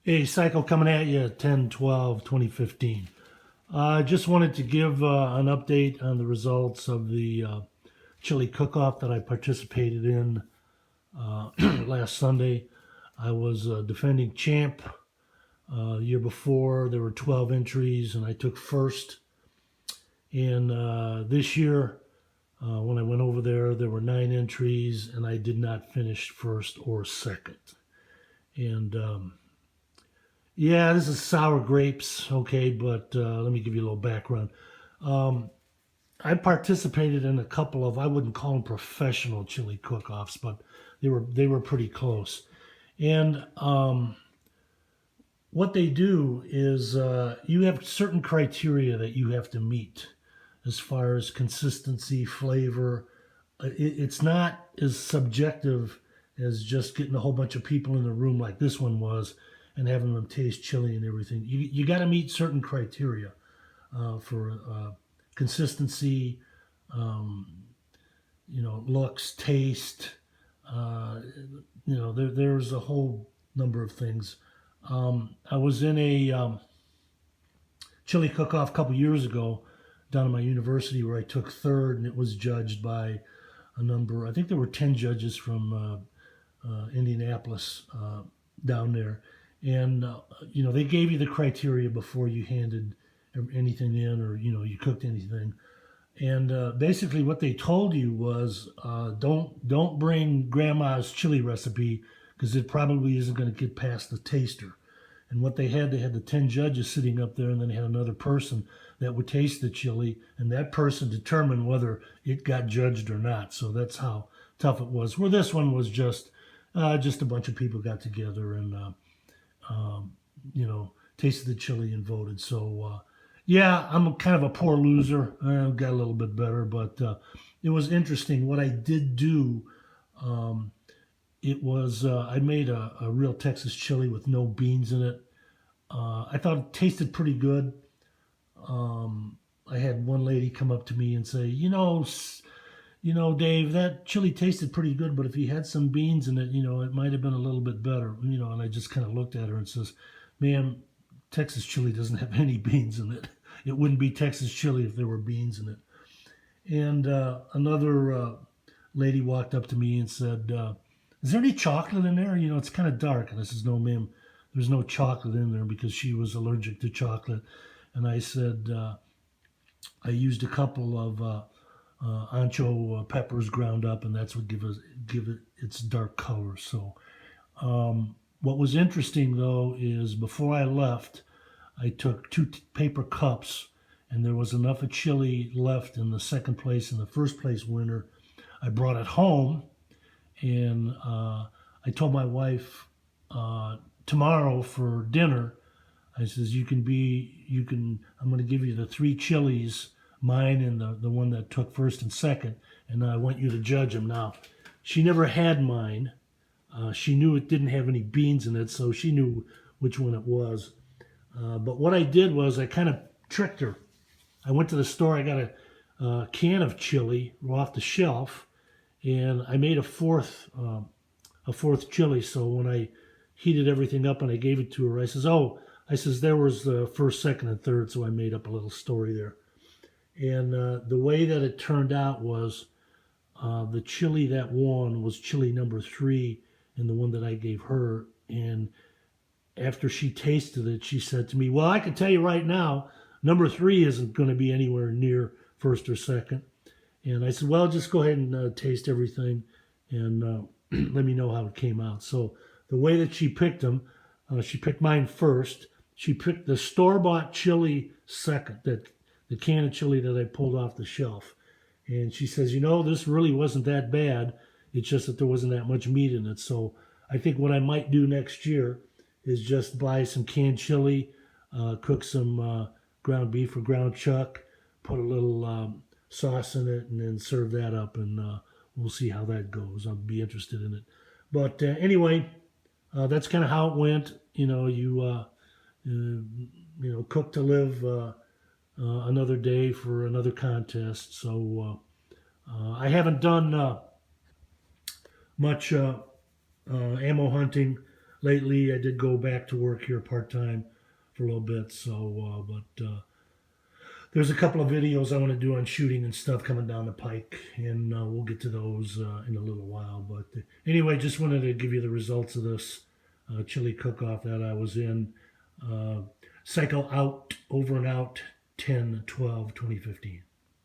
Hey, Cycle coming at you 10/12/2015. I just wanted to give an update on the results of the chili cook-off that I participated in last Sunday. I was defending champ. The year before, there were 12 entries, and I took first. And this year, when I went over there, there were 9 entries, and I did not finish first or second. And yeah, this is sour grapes, okay, but let me give you a little background. Um, I participated in a couple of, I wouldn't call them professional chili cook-offs, but they were pretty close. And what they do is you have certain criteria that you have to meet as far as consistency, flavor. It's not as subjective as just getting a whole bunch of people in the room like this one was and having them taste chili and everything. You got to meet certain criteria for consistency, um, looks, taste. Uh, there's a whole number of things. I was in a chili cook-off a couple years ago down at my university where I took third, and it was judged by a number. I think there were 10 judges from Indianapolis down there, and they gave you the criteria before you handed anything in, or you cooked anything. And basically, what they told you was don't bring grandma's chili recipe because it probably isn't going to get past the taster. And what they had the 10 judges sitting up there, and then they had another person that would taste the chili, and that person determined whether it got judged or not. So that's how tough it was. Where this one was just a bunch of people got together and tasted the chili and voted. So yeah, I'm kind of a poor loser. I got a little bit better, but it was interesting. What I did do, it was I made a real Texas chili with no beans in it. I thought it tasted pretty good. I had one lady come up to me and say, Dave, that chili tasted pretty good, but if you had some beans in it, it might have been a little bit better, And I just kind of looked at her and says, "Ma'am, Texas chili doesn't have any beans in it. It wouldn't be Texas chili if there were beans in it." And another lady walked up to me and said, "Is there any chocolate in there? It's kind of dark." And I says, "No, ma'am, there's no chocolate in there," because she was allergic to chocolate. And I said, I used a couple of ancho peppers ground up, and that's what give it its dark color. So, what was interesting though is before I left, I took two paper cups, and there was enough of chili left in the second place and the first place winner. I brought it home, and I told my wife tomorrow for dinner. I says, I'm going to give you the three chilies, mine and the one that took first and second, and I want you to judge them. Now, she never had mine. She knew it didn't have any beans in it, so she knew which one it was. But what I did was I kind of tricked her. I went to the store, I got a can of chili off the shelf, and I made a fourth chili. So when I heated everything up and I gave it to her, I says there was the first, second, and third, so I made up a little story there. And the way that it turned out was the chili that won was chili number 3, and the one that I gave her. And after she tasted it, she said to me, "Well, I can tell you right now, number 3 isn't going to be anywhere near first or second." And I said, "Well, just go ahead and taste everything and let me know how it came out." So the way that she picked them, she picked mine first. She picked the store-bought chili second, that the can of chili that I pulled off the shelf. And she says, "This really wasn't that bad. It's just that there wasn't that much meat in it." So I think what I might do next year is just buy some canned chili, cook some ground beef or ground chuck, put a little sauce in it, and then serve that up, and we'll see how that goes. I'll be interested in it. But anyway, that's kind of how it went. Cook to live another day for another contest. So I haven't done much ammo hunting lately. I did go back to work here part time for a little bit. So, but there's a couple of videos I want to do on shooting and stuff coming down the pike, and we'll get to those in a little while. But anyway, just wanted to give you the results of this chili cook-off that I was in. Cycle out, over and out, 10/12/2015.